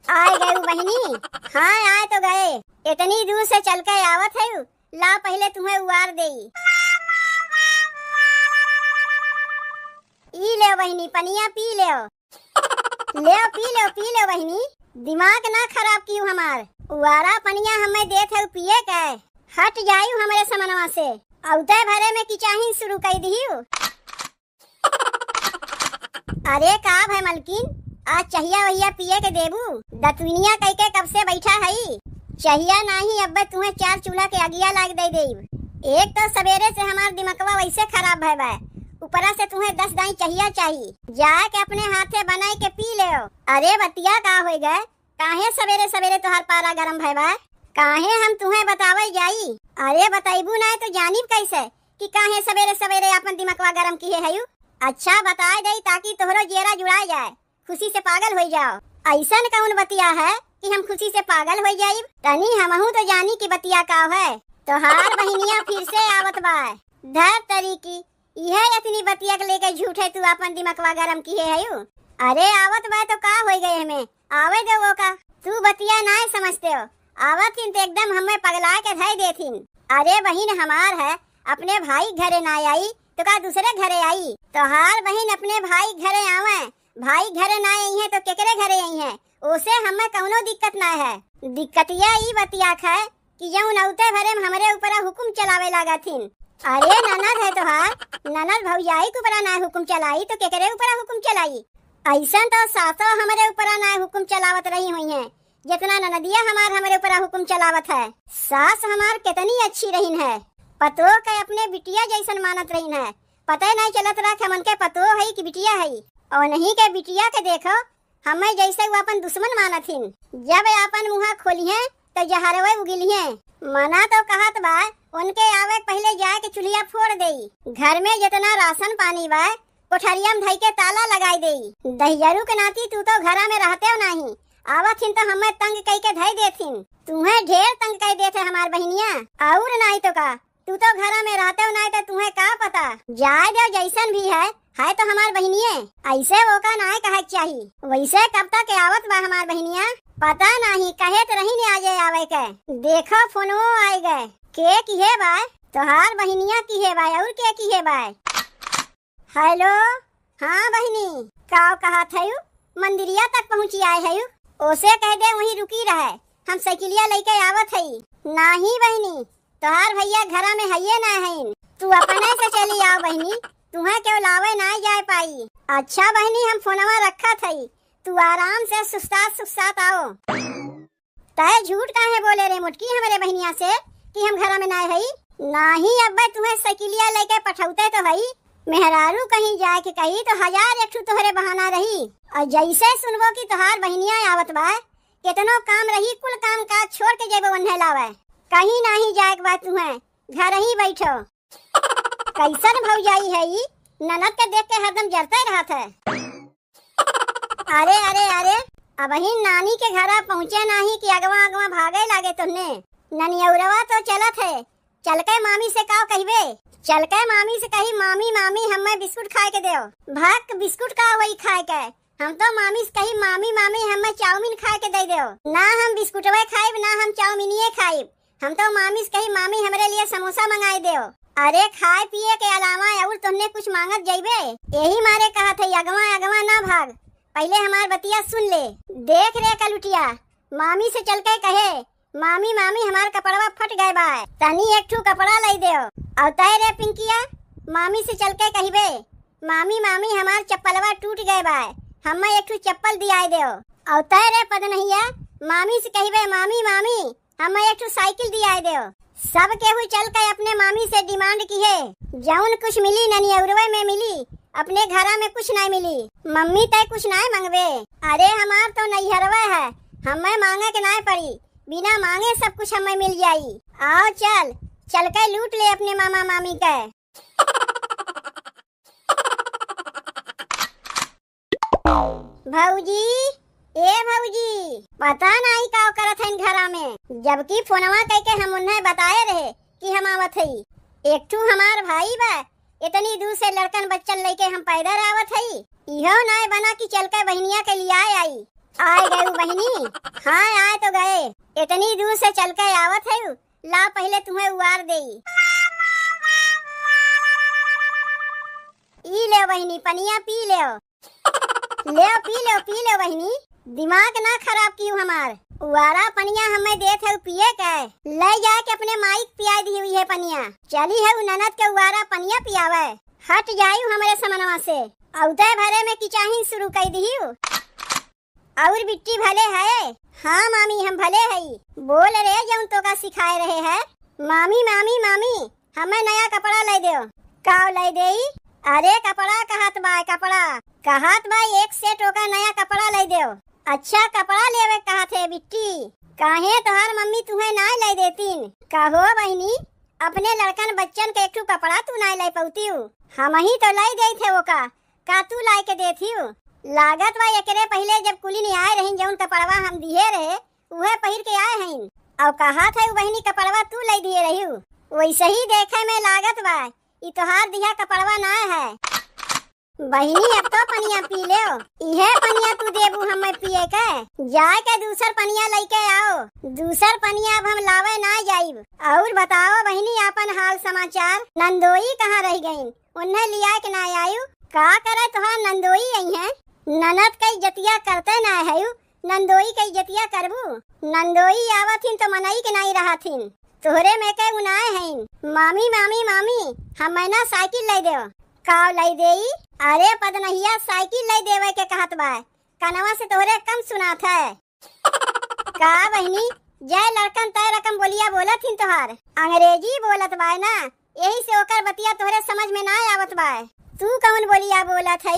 आए गए बहनी। हाँ आए तो गए, इतनी दूर से चल के आवत है। ला पहले तुम्हें उवार दे। ई ले बहनी, पनिया पी ले। ले पी ले बहनी, दिमाग ना खराब क्यों हमार। उवारा पनिया हमें देत है पिए के। हट जायू हमारे समनवा से, औते भरे में किचाही शुरू कर दियो। अरे का भाई मलकिन, आज चाहिया वहिया पिए के देबू। दतविनिया कह के कब से बैठा है। चाहिया नहीं अब तुम्हें 4 चूल्हा के अगिया लाग दे देब। एक तो सवेरे से हमार दिमागवा वैसे खराब है, ऊपरा से तुम्हें 10 दाई चाहिया चाहिए। जाके अपने हाथे बनाई के पी ले। अरे बतिया का हो गए, काहे सवेरे सवेरे तुहार पारा गरम है। काहे हम तुम्हें बतावे जाई। अरे बताइबू ना तो जानिब कैसे कि काहे सवेरे सवेरे अपन दिमागवा गरम किए है। अच्छा बताए दई ताकि तोहरो जेरा जुड़ा जाए, खुशी से पागल हो जाओ। ऐसा कौन बतिया है कि हम खुशी से पागल हो जाये। तनी हमहू तो जानी की बतिया का है। तोहार बहनिया फिर से आवत बा धर तरीकी। यह इतनी बतिया के लेके झूठे तू अपन दिमागवा गरम किए है। अरे आवत बा तो का हो गए हमें, आवे दे वो का। तू बतिया ना समझते हो, आवत हिन तो एकदम हमें पगला के धय देथिन। अरे बहन हमार है, अपने भाई घरे ना आई तो का दूसरे घरे आई। तोहार बहन अपने भाई घरे आवे, भाई घरे ना आई है तो केकरे घरे आई है। ओसे हमें कौनो दिक्कत ना है। दिक्कतिया ई बतिया है कि जऊ नौते भरे में हमरे ऊपर हुकुम चलावे लगा थिन। अरे ननद है तोहार, ननद भौजाई के ऊपर ना हुकुम चलाई तो केकरे ऊपर हुकुम चलाई। ऐसा तो सासो हमारे ऊपर ना हुकुम चलावत रही हुई है जितना ननदिया हमारे ऊपर हुकुम चलावत है। सास हमार कितनी अच्छी रही है, पतो के अपने बिटिया जैसन मानत रही है। पता नहीं चलत रहा कि मन के पतो है कि बिटिया है, और नहीं के बिटिया के देखो हमें जैसे वो अपन दुश्मन मानत हिन। जब अपन मुँह खोलिए तो जहरवे उगिलिए। मना तो कहत बा उनके आवे पहले जाए के चुलिया फोड़ देई। घर में जितना राशन पानी बा कोठरिया में धई के ताला लगाई देई। दहियरू के नाती तू तो घरा में रहते हो नहीं, आवत हिन तो हमें तंग कई के धई देथिन। तुम्हें ढेर तंग कई देते हमार बहनिया। और नहीं तो का तू तो घरा में रहते हो नहीं तो तुम्हें का पता। जाए दो जैसन भी है तो हमार बहनिये। ऐसे वो का ना कहे चाहिए। वैसे कब तक आवत बा हमार बहनिया पता नहीं, कहे तो रही नहीं आजे आवे के। देखो फोनो आए गए के की है बा, तोहार बहनिया की है बा और के की है बा। हेलो हाँ बहनी, का कहा थे मंदिरिया तक पहुँची आए है। ओसे कह दे वहीं रुकी रहे, हम साइकिलिया लेके आवत है। नहीं बहनी, तोहार भैया घरा में है ना है, तू अपने से चली आओ बहनी, तुम्हें क्यों लावे ना जाए पाई। अच्छा बहनी हम फोनवा रखा थी, तू आराम से सुस्तात आओ। तय झूठ काहे बोले रे मुटकी हमारे बहनिया से कि हम घरा में ना है। नहीं अब्बा तुम्हें साइकिलिया लेके पठौते तो है, मेहरारू कहीं जाए के कही तो 1000 एक तोहरे बहाना रही। और जैसे सुनबो कि तोहार बहनिया आवत बा कितनो काम रही कुल काम काज छोड़ के जेबो वन्हे लावे। कहीं नहीं जाए के बाद तुम्हें घर ही बैठो। कैसन भौजाई है ई, ननद के देख के हरदम जलते रहत है। अरे अरे अरे अब ही नानी के घरा पहुँचे नहीं कि अगवा भागे लागे तुमने। ननियौरवा तो चलत है, चल के मामी से का कहबे। चल के मामी से कही मामी मामी हमें बिस्कुट खाए के दो। भक बिस्कुट का वही खाए के, हम तो मामी से कही मामी मामी हमें चाउमीन खाए के दे दो। ना हम बिस्कुटवे खाइब ना हम चाउमीनिये खाइब, हम तो मामी से कही मामी हमारे लिए समोसा मंगाई दो। अरे खाए पिए के अलावा और तुमने कुछ मांगत जाइबे। यही मारे कहा थे अगवा ना भाग, पहले हमार बतिया सुन ले। देख रे कलुटिया, मामी से चल के कहे मामी मामी हमार कपड़वा फट गए बा, तनी एक ठू कपड़ा लाई दो। और तय रे पिंकिया, मामी से चल के कहिबे मामी मामी हमार चप्पलवा टूट गए बा, हमें एक ठू चप्पल दियाई दो। और तय रे पदनहिया, मामी से कहिबे मामी मामी हमें एक ठू साइकिल दियाई दो। सब केहू चल के अपने मामी से डिमांड की है। जौन कुछ मिली ननियौरवे में मिली, अपने घरा में कुछ नहीं मिली। मम्मी तय कुछ नहीं मंगवे। अरे हमार तो नैहरवा है, हमें मांगे के नहीं पड़ी, बिना मांगे सब कुछ हमें मिल जाई। आओ चल के लूट ले अपने मामा मामी के। भौजी ए भौजी, पता नहीं का करत है घरा में, जबकि फोनवा कह के हम उन्हें बताए रहे कि हम आवत है। एक ठू हमार भाई बा, इतनी दूर से लड़कन बच्चन लेके हम पैदल आवत है। इहो नहीं बना कि चल के बहनिया के लिए आई। आए गए बहनी। हाँ आए तो गए, इतनी दूर से चल के आवत है। ला पहले तुम्हें उवार देई। ई ले बहनी, पनिया पी ले। पी ले बहनी, दिमाग ना खराब क्यों हमार। उवारा पनिया हमें देत है पिए के, ले जाके अपने माइक पिया दी हुई है पनिया। चली है ननद के उवारा पनिया पियावे। हट जायू हमारे समनवा से। औते भरे में किचाही शुरू कर दी। और बिट्टी भले है। हाँ मामी हम भले है। बोल रे जौन तो का सिखाए रहे है। मामी मामी मामी हमें नया कपड़ा ले दो। काव ले देई? अरे कपड़ा कहत बा एक सेट का नया कपड़ा ले दो। अच्छा कपड़ा लेवे कहत है बिट्टी। काहे तोहार मम्मी तुम्हें ना ले देतीन? कहो बहनी, अपने लड़कन बच्चन के एक कपड़ा तू ना ले पौती। हम ही तो लाई दे थे वो का तू लाई के देती। लागत बा एकरे पहले जब कुली नहीं आए रही जौन कपड़वा हम दिए रहे उहे पहिर के आए हैं। और कहा था बहनी कपड़वा तू लाई दिए रही। वैसे ही देखे में लागत बा ई तोहार दिया कपड़वा ना है। बहनी अब तो पनिया पी ले। इहे पनिया तू देबू हमें पिए के? जाए के दूसर पनिया लेके आओ। दूसर पनिया अब हम लावे ना जाइब। और बताओ बहनी अपन हाल समाचार। नंदोई कहाँ रह गई? उन्हें लिया के ना आयु? का करे तोहार नंदोई आई है? ननद के इज्जतिया करते ना है। नंदोई के इज्जतिया करबू? नंदोई आवथिन तो मनई के नहीं रहथिन। तोहरे में के उनाए हैं। मामी मामी मामी हमें ना साइकिल ले दो। काव लाई देई? अरे पदनहिया साइकिल लाई देवे के कहत बा। कनवा से तोहरे कम सुनात है। का बहनी जय लड़कन तय रकम बोलिया बोलत हिन तोहार। अंग्रेजी बोलत बा ना, यही से ओकर बतिया तोहरे समझ में ना आवत बा। तू कौन बोलिया बोलत है?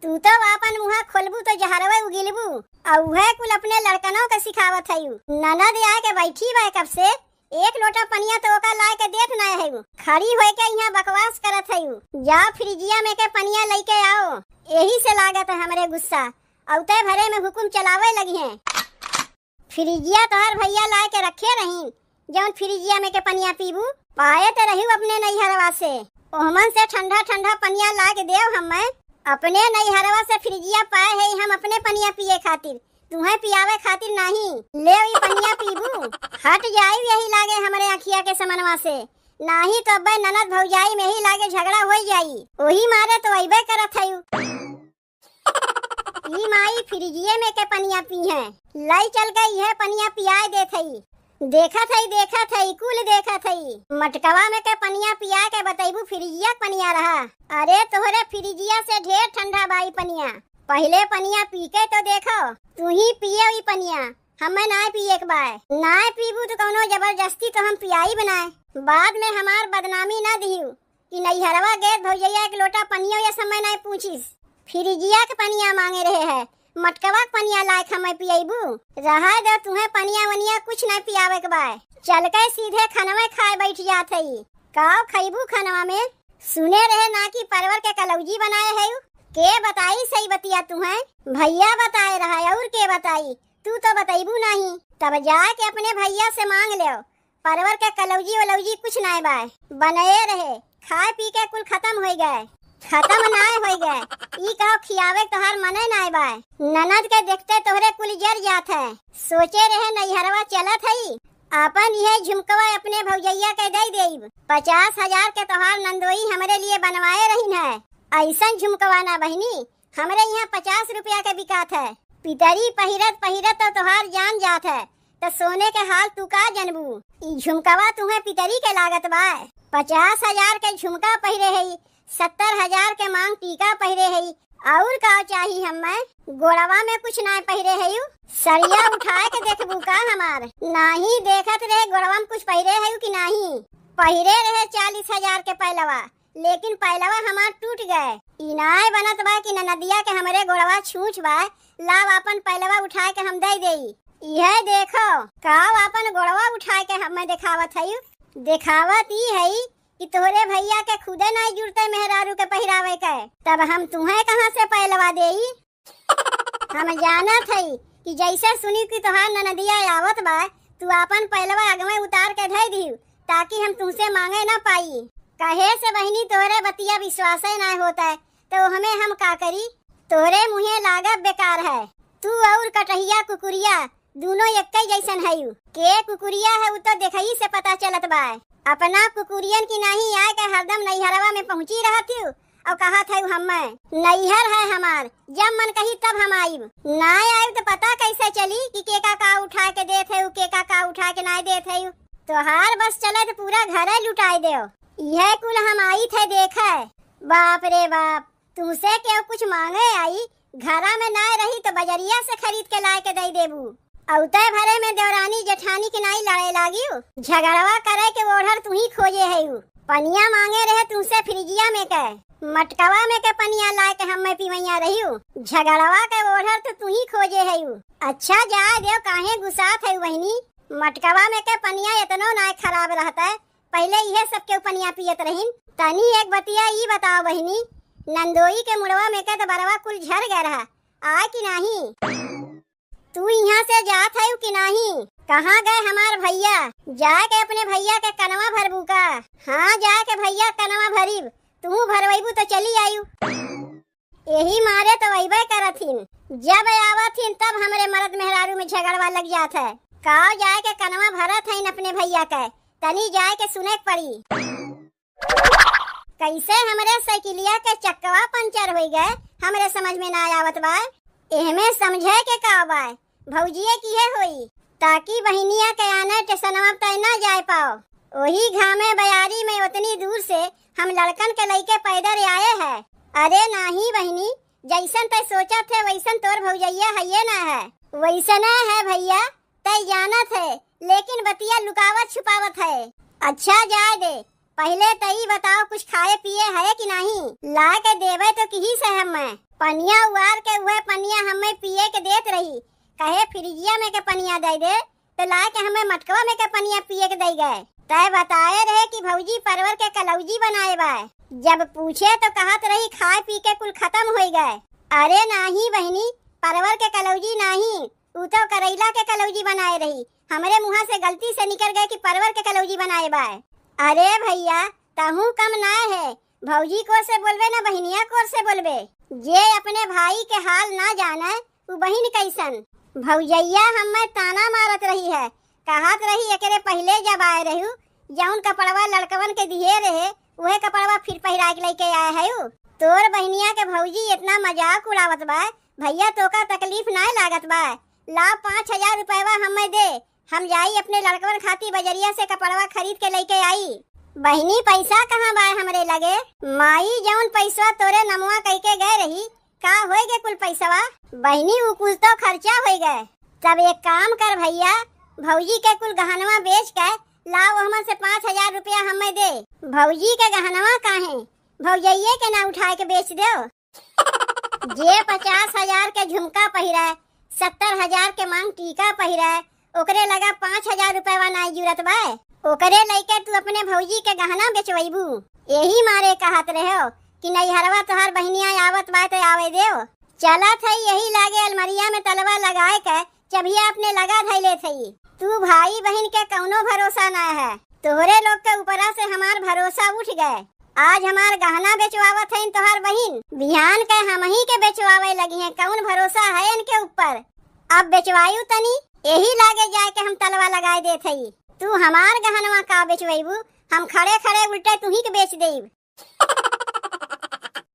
तू तो अपन मुहा खोलबू तो जहरवे उगिलबू। और वह कुल अपने लड़कनों के सिखावत है। ननद आके बैठी बा कब से, एक लोटा पनिया तो ओका ला के देख ना है। खड़ी होए के यहाँ बकवास करत है। जा फ्रिजिया में के पनिया लेके आओ। यही से लागत है हमरे गुस्सा। औते भरे में हुकुम चलावे लगी है। फ्रिजिया तोहर भैया ला के रखे रही जौन फ्रिजिया में के पनिया पीबू। पाए तो रही अपने नैहरवा से। ओहमन से ठंडा ठंडा पनिया ला के देव। हमें अपने नैहरवा से फ्रिजिया पाए है हम अपने पनिया पिए खातिर, तुम्हें पियावे खातिर नहीं। ले ई पनिया पीबू। हट जाई यही लागे हमारे अखिया के समनवा से। नाही तो अब ननद भौजाई में ही लागे झगड़ा हो जाई। वही मारे तो अइबे करत है। ई माई फ्रिजिये में के पनिया पी है। लाई चल गई है पनिया पियाए देत है। देखा था कुल देखा था। मटकवा में के पनिया पिया के बतैबू फ्रिजिया पनिया रहा। अरे तोहरे फ्रिजिया से ढेर ठंडा बाई पनिया। पहले पनिया पी के तो देखो। तू ही पिए हुई पनिया, हमें ना पिए के बाय। ना पीबू तो कौनो जबरदस्ती तो हम पियाई बनाए। बाद में हमार बदनामी ना दिहू कि नैहरवा गए भौजैया एक लोटा पनिया या समय ना पूछिस। फ्रिजिया के पनिया मांगे रहे है, मटकवा के पनिया लायक हमें पियाबू। रहा दो तुम्हें पनिया वनिया कुछ ना पियावे के बाय। चल के सीधे खनवा खाए बैठ जात है। काव खैबू खनवा में? सुने रहे ना कि परवर के कलौजी बनाए है। के बताई सही बतिया तुम्हें? भैया बताए रहा और के बताई? तू तो बताइबू नहीं। तब जाके अपने भैया से मांग ले। परवर के कलौजी वलौजी कुछ ना बाय। बनाए रहे खाए पी के कुल खत्म हो गए। खत्म ना हो गए ई कहो खियावे तोहार मने ना बाय। ननद के देखते तोहरे कुल जर जात है। सोचे रहे नैहरवा चलत है अपन यह झुमकवा अपने भौजैया के दे देब। 50,000 के तोहार नंदोई हमरे लिए बनवाए रही है। ऐसा झुमकवा ना बहनी, हमरे यहाँ 50 रुपया के बिकात है। पितरी पहिरत तो तोहार जान जात है। तो सोने के हाल तू का जनबू? ई झुमकवा तुम्हें पितरी के लागत बा। 50,000 के झुमका पहिरे है, 70,000 के मांग टीका पहिरे है। और का चाहिए हमें? गोड़वा में कुछ ना पहिरे है। सरिया उठाए के देखबू का हमार? नहीं देखत रहे गोड़वा में कुछ पहिरे है कि नहीं? पहिरे रहे 40,000 के पहलवा, लेकिन पहलवा हमार टूट गए। इनाय बनत बा कि नदिया के हमरे गोड़वा छूछ बा। लाव अपन पहलवा उठाए के हम दे देई। यह देखो काव अपन गोड़वा उठाए के हमें दिखावत है। दिखावत ई है कि तोहरे भैया के खुदे नहीं जुड़ते मेहरारू के पहिरावे के। तब हम तुम्हें कहाँ से पहलवा देई? हम जानत है कि जैसे सुनी कि तोहार ननदिया आवत बा तू अपन पहलवा अगमे उतार के धई दी ताकि हम तुमसे मांगे ना पाई। कहे से बहनी तोहरे बतिया विश्वास ही ना होता है तो हमें हम का करी? तोहरे मुहे लागत बेकार है। तू और कटहिया कुकुरिया दोनों एक ही जैसन है। के कुकुरिया है वो तो देखई से पता चलत बा। अपना कुकुरियन की नहीं आए के हरदम नैहरवा में पहुंची रहती हूँ और कहा था हमें नैहर है हमार, जब मन कही तब हम आयब। ना आयब तो पता कैसे चली कि के का उठा के देत है, के का उठा के ना देत है। तो हार बस चले तो पूरा घर लुटाई दे। यह कुल हम आई थे देखा। बाप रे बाप, तुमसे क्यों कुछ मांगे आई, घरा में ना रही तो बजरिया से खरीद के ला के दे देबू। औते भरे में देवरानी जेठानी के नाई लड़े लागी, झगड़वा करे के ओढ़र तू ही खोजे है। पनिया मांगे रहे तुमसे फ्रिजिया में के, मटकवा में के पनिया ला के हम पीवैया रही। झगड़वा के ओढ़र तो तू ही खोजे है। अच्छा जा देव काहे गुस्सात है बहनी, मटकवा में के पनिया इतनो ना खराब रहता है, पहले यह सब के पनिया पियत रहीन। तनी एक बतिया ई बताओ बहनी, नंदोई के मुड़वा में के तो बरवा कुल झर गया रहा, आए कि नहीं? तू यहाँ से जात है कि नहीं? कहाँ गए हमार भैया? जाके अपने भैया के कनवा भरबू का? हाँ जाके भैया कनवा भरीब, तू भरवैबू तो चली आयु। यही मारे तो वही करथिन, जब आवथिन तब हमरे मर्द मेहरारू में झगड़वा लग जात है। काव जाए के कनवा भरत है अपने भैया के, तनी जाए के सुने पड़ी। कैसे हमरे साइकिलिया के चक्कवा पंचर हो गए, हमरे समझ में ना आवत बा। एहमे समझे के का बा, भौजिए की है होई, ताकि बहनिया के आने स्टेशनवा तय ना जाए पाओ। वही घामे बयारी में उतनी दूर से हम लड़कन के लइके पैदल आए हैं। अरे नहीं बहनी, जैसन तय सोचा थे वैसन तोर भौजैया है ये ना है, वैसना है भैया तय जानत है, लेकिन बतिया लुकावत छुपावत है। अच्छा जाए दे, पहले तई बताओ कुछ खाए पिए है कि नहीं? ला के देवे तो किही से हमें पनिया उबार के हुए पनिया हमें पिए के देत रही, कहे फ्रिजिया में के पनिया दे दे तो ला के हमें मटकवा में के पनिया पिए के दे गए। तय बताए रहे कि भौजी परवर के कलौजी बनाए बा, जब पूछे तो कहत रही खाए पी के कुल खत्म हो गए। अरे नहीं बहनी, परवर के कलौजी नहीं, उ तो करेला के कलौजी बनाए रही, हमारे मुँह से गलती से निकल गए कि परवर के कलौजी बनाए बा। अरे भैया तहू कम ना है, भौजी को से बोलबे ना बहनिया को से बोलबे। जे अपने भाई के हाल ना जाने वो बहन कैसन। भौजैया हमें ताना मारत रही है, कहत रही एकरे पहले जब आए रहू जौन कपड़वा लड़कवन के दिए रहे वह कपड़वा फिर पहिरा के लेके आए है। तोर बहनिया के भौजी इतना मजाक उड़ावत बा, भैया तो का तकलीफ ना लागत बा। ला 5000 रुपया हमें दे, हम जाई अपने लड़कवन खाती बजरिया से कपड़वा खरीद के लेके आई। बहनी पैसा कहाँ बा हमरे लगे? माई जौन पैसा तोरे नमवा कह के गए रही, का होए गे कुल पैसवा? बहनी वो कुल तो खर्चा हो गए। तब एक काम कर भैया, भौजी के कुल गहनवा बेच के लाओ हमन से 5000 रुपया हमें दे। भौजी के गहनवा काहे भौजैये के ना उठा के बेच दो। जे 50,000 के झुमका पहिरा, 70,000 के मांग टीका पहिरा, ओकरे लगा 5000 रुपया ना जरूरत बा, ओकरे लेके तू अपने भौजी के गहना बेचवैबू। यही मारे कहत रहो कि नैहरवा तोहार बहनिया आवत बा तो आवे देव। चला थे यही लागे अलमरिया में तलवा लगाए के चबिया अपने लगा धैले थी। तू भाई बहन के कौनो भरोसा ना है, तोहरे लोग के ऊपरा से हमार भरोसा उठ गए। आज हमार गहना बेचवावत है तोहार बहन, बिहान के हम ही के बेचवावे लगी है, कौन भरोसा है इनके ऊपर। अब बेचवायू तनी यही लागे जाए के हम तलवा लगाए देत हई। तू हमार गहनवा का बेचवेबू, हम खड़े खड़े उल्टे तू ही के बेच देब।